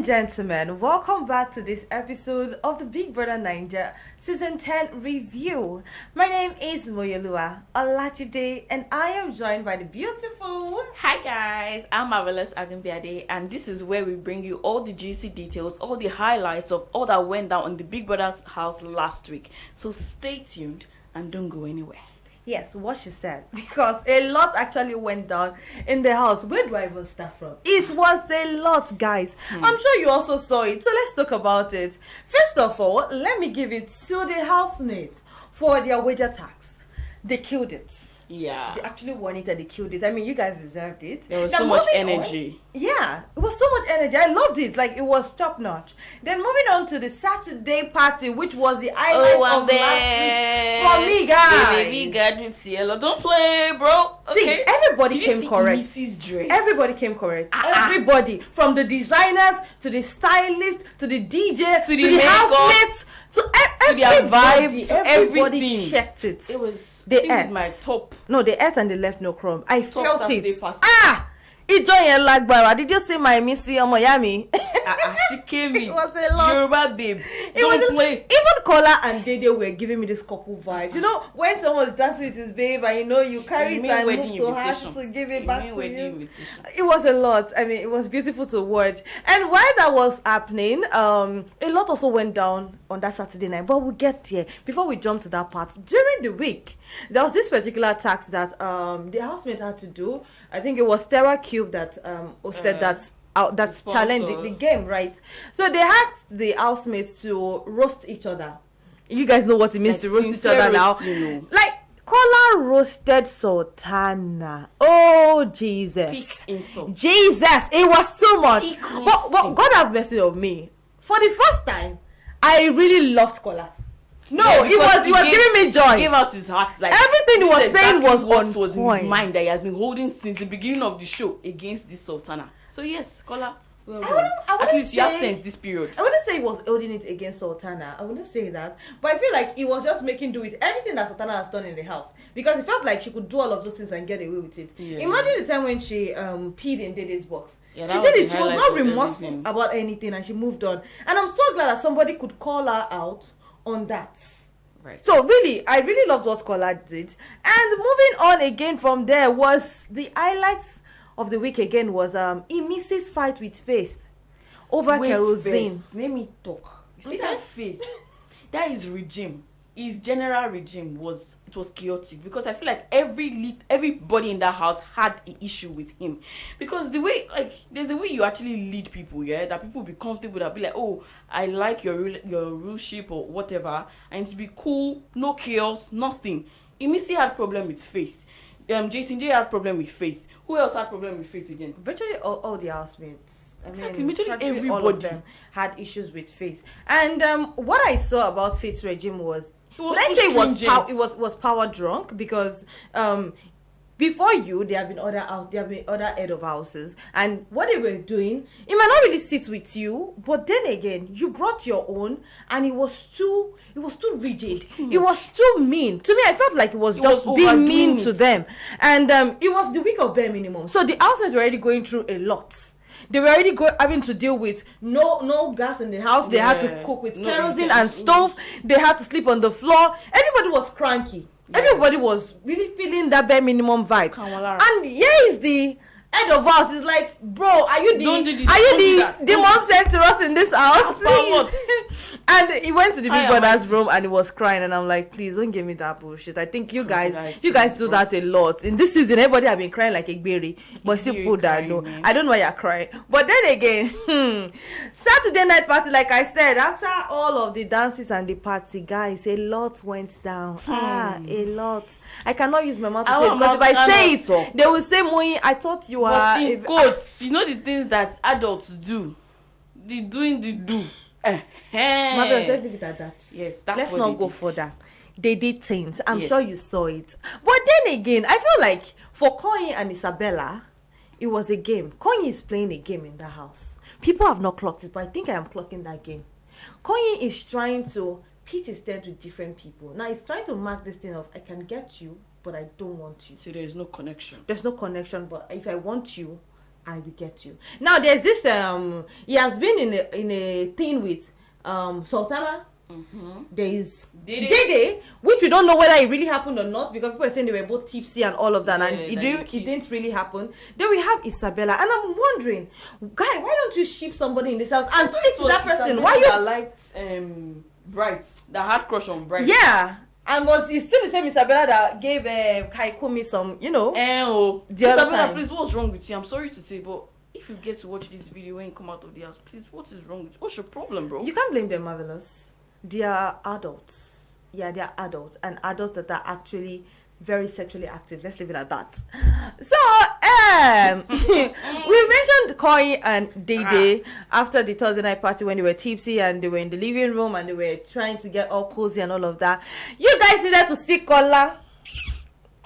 and gentlemen, welcome back to this episode of the BBNaija Season 10 review. My name is Moyolua Olajide and I am joined by the beautiful... Hi guys, I'm Marvelous Agimbiade and this is where we bring you all the juicy details, all the highlights of all that went down in the Big Brother's house last week. So stay tuned and don't go anywhere. Yes, what she said, because a lot actually went down in the house. Where do I even start from? It was a lot, guys. I'm sure you also saw it, so let's talk about it. First of all, let me give it to the housemates for their wager tax. They killed it. Yeah. They actually won it and they killed it. I mean, you guys deserved it. There was so much energy. Yeah, it was so much energy. I loved it. Like, it was top notch. Then moving on to the Saturday party, which was the highlight of last week for me, guys. Baby got with Cielo. Don't play, bro. Okay. See, everybody Did came you see correct. Mrs. Dress? Everybody came correct. Everybody, from the designers to the stylist to the DJ to the housemates to their vibe, to everybody everything. checked it. It was. They I think ate. it's my top. No, they ate and they left no crumb. I Top felt Saturday it. party. Ijo yen lagbara. Did you see my Imisi and Faith? She came in. It was a lot. Yoruba babe. Don't play. Even Kola and Dede were giving me this couple vibes. You know, when someone's dancing with his babe and you carry it and move to her to give it back to you. It was a lot. I mean, it was beautiful to watch. And while that was happening, a lot also went down on that Saturday night. But we'll get there. Before we jump to that part, during the week, there was this particular task that the housemate had to do. I think it was Terra Cube that hosted that's challenged the game, right? So they asked the housemates to roast each other. You guys know what it means to roast each other now. Like, Kola roasted Sultana. Oh, Jesus. Peak insult. Jesus, it was too much. Peak But God have mercy on me. For the first time, I really loved Kola. No, Yeah, it was giving me joy. He gave out his heart. Like, everything he was saying was what on was point. in his mind that he has been holding since the beginning of the show against this Sultana. So yes, Kola, well done. At least you have sense this period. I wouldn't say he was holding it against Sultana. I wouldn't say that. But I feel like he was just making do with everything that Sultana has done in the house. Because it felt like she could do all of those things and get away with it. Yeah. Imagine the time when she peed in Dede's box. Yeah, she did it. She was not remorseful about anything and she moved on. And I'm so glad that somebody could call her out on that. Right. So really, I really loved what Kola did. And moving on again from there was the highlights of the week again was Imisi's fight with Faith over kerosene. Let me talk. You see that Faith, that is regime. His general regime was chaotic because I feel like everybody in that house had an issue with him because the way there's a way you actually lead people, yeah, that people be comfortable, that be like, oh, I like your ruleship or whatever, and to be cool, no chaos, nothing. Imisi had problem with Faith. Jason Jae had problem with Faith. Who else had problem with Faith again? Virtually all the housemates. Exactly, majorly everybody. All of them had issues with Faith. And what I saw about Faith's regime was, it was power drunk because before you there have been other head of houses, and what they were doing, it might not really sit with you, but then again you brought your own and it was too rigid. It was too mean. To me, I felt like it was just being mean to them. And it was the week of bare minimum. So the housemates were already going through a lot. They were already having to deal with no gas in the house. They had to cook with kerosene and stove. They had to sleep on the floor. Everybody was cranky. Yeah. Everybody was really feeling that bare minimum vibe. And here is the head of house. Is like, bro, are you the demon sent to us in this house? Please. And he went to the big brother's room and he was crying, and I'm like, please don't give me that bullshit. I think you guys do that a lot. In this season, everybody have been crying like a berry, but still people that know. I don't know why you're crying. But then again, Saturday night party, like I said, after all of the dances and the party, guys, a lot went down. A lot. I cannot use my mouth to say it, because if I say it, they will say, Moyi, I thought you were. But in quotes, you know the things that adults do. The do. Marvelous, let's leave it at that. Yes, that's let's what not go did. further. They did things. I'm sure you saw it. But then again, I feel like for Koyin and Isabella, it was a game. Koyin is playing a game in the house. People have not clocked it, but I think I am clocking that game. Koyin is trying to pitch his tent with different people. Now he's trying to mark this thing of, I can get you, but I don't want you. So there is no connection. There's no connection, but if I want you, I will get you. Now there's this he has been in a thing with Sultana. There is Dede, which we don't know whether it really happened or not, because people are saying they were both tipsy and all of that, and it didn't really happen. Then we have Isabella, and I'm wondering, guy, why don't you ship somebody in this house and stick to that person? Isabella Why you that liked Bright, that had crush on Bright? Yeah. And it's still the same Isabella that gave Kaikumi some, the other Isabella, time. please, what's wrong with you? I'm sorry to say, but if you get to watch this video when you come out of the house, please, what is wrong with you? What's your problem, bro? You can't blame them, Marvelous. They are adults. Yeah, they are adults. And adults that are actually very sexually active. Let's leave it at that. So, we mentioned Koyin and Dede after the Thursday night party when they were tipsy and they were in the living room and they were trying to get all cozy and all of that. You guys needed to see Kola.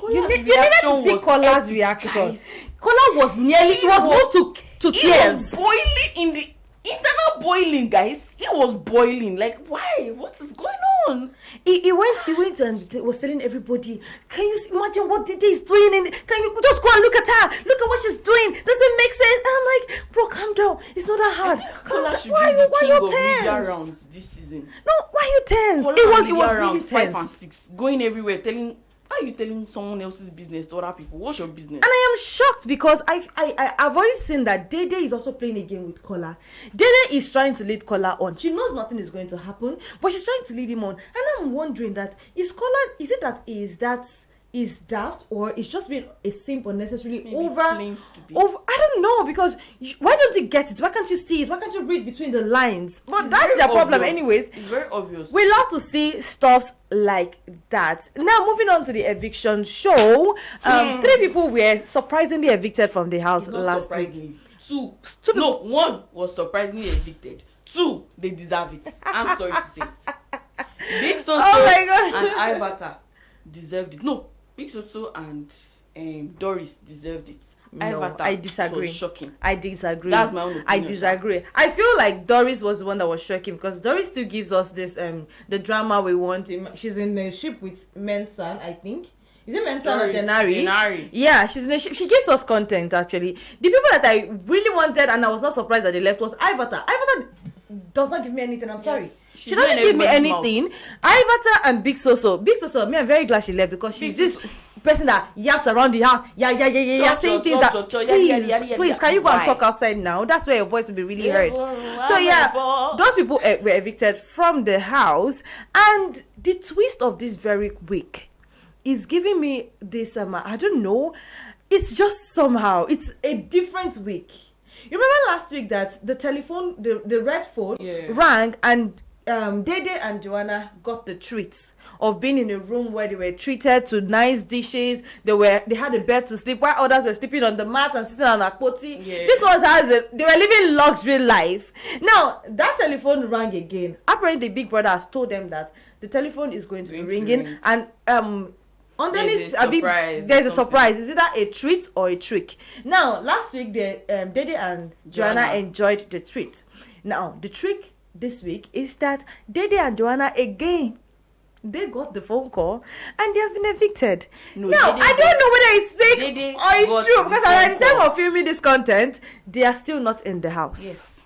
You needed to see Kola's reaction. Kola was moved to tears. He was boiling in the internal boiling, guys. It was boiling. Like, why? What is going on? He went and was telling everybody, can you imagine what Dede is doing? Can you just go and look at her? Look at what she's doing. Doesn't make sense. And I'm like, bro, calm down. It's not that hard. Kola should be the king of media rounds this season. No, why are you tense? Kola It was really rounds tense. 5 and 6, going everywhere, telling. Why are you telling someone else's business to other people? What's your business? And I am shocked because I've already seen that Dede is also playing a game with Kola. Dede is trying to lead Kola on. She knows nothing is going to happen, but she's trying to lead him on. And I'm wondering that is daft, or it's just being a simp unnecessarily over. I don't know, because why don't you get it? Why can't you see it? Why can't you read between the lines? But that's their problem anyways. It's very obvious. We love to see stuff like that. Now moving on to the eviction show. 3 people were surprisingly evicted from the house last week. 2. No, 1 was surprisingly evicted. 2, they deserve it. I'm sorry to say. Big Soso and Ivata deserved it. No, Big Soso and Doris deserved it. No, I disagree. Was shocking. I disagree. That's my own opinion. I disagree. I feel like Doris was the one that was shocking, because Doris still gives us this the drama we want. She's in a ship with Mensan, I think. Is it Mensan or Denari? Yeah, she's in a ship. She gives us content, actually. The people that I really wanted and I was not surprised that they left was Ivata. Ivata does not give me anything. I'm sorry. She doesn't give me anything. Ivata and Big Soso. Me, I'm very glad she left, because she's this person that yaps around the house. Saying things that. Please, can you go and talk outside now? That's where your voice will be really heard. So yeah, those people were evicted from the house, and the twist of this very week is giving me this. I don't know. It's just somehow it's a different week. You remember last week that the telephone, the red phone rang, and Dede and Joanna got the treats of being in a room where they were treated to nice dishes. They had a bed to sleep, while others were sleeping on the mat and sitting on a poti. This was how they were living luxury life. Now that telephone rang again. Apparently, Big Brother has told them that the telephone is going to be ringing, and underneath there's a surprise. Is either a treat or a trick. Now last week Dede and Joanna enjoyed the treat. Now the trick this week is that Dede and Joanna again, they got the phone call and they have been evicted. Now I don't know whether it's fake or it's true, because at the time of filming this content, they are still not in the house. Yes.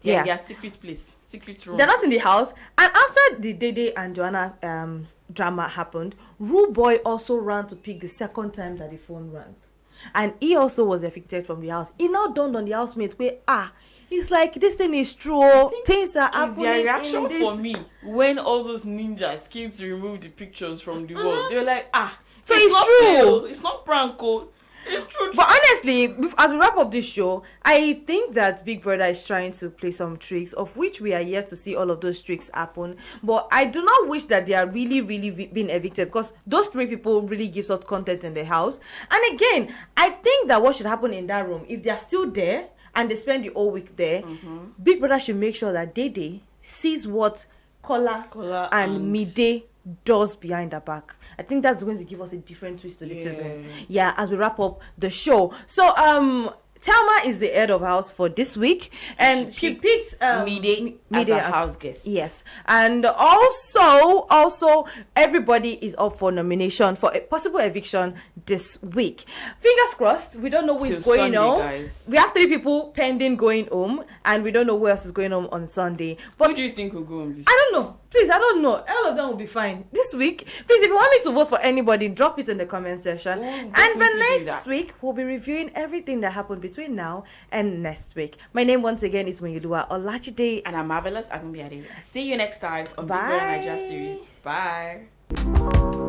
Yeah, their secret place, secret room. They're not in the house. And after the Dede and Joanna drama happened, Rooboy also ran to pick the second time that the phone rang. And he also was evicted from the house. It now dawned on the housemate where, it's like, this thing is true. Things are happening. Their reaction for me, when all those ninjas came to remove the pictures from the wall, they were like, so it's true. Real. It's not prank. It's true. But honestly, as we wrap up this show, I think that Big Brother is trying to play some tricks, of which we are yet to see all of those tricks happen. But I do not wish that they are really, really being evicted, because those 3 people really gives us content in the house. And again, I think that what should happen in that room, if they are still there and they spend the whole week there, Big Brother should make sure that Dede sees what Kola and Mide does behind her back. I think that's going to give us a different twist to the season. Yeah, as we wrap up the show. So Thelma is the head of house for this week, and she picked Dede as a house guest. Yes, and also everybody is up for nomination for a possible eviction this week. Fingers crossed. We don't know who is going home. Guys. We have 3 people pending going home, and we don't know who else is going home on Sunday. But who do you think will go home? I don't know. Please, I don't know. All of them will be fine this week. Please, if you want me to vote for anybody, drop it in the comment section. And then next week, we'll be reviewing everything that happened between now and next week. My name once again is Mwenyulua Olajide. And I'm Marvelous Agunbiade. See you next time on BBNaija series. Bye.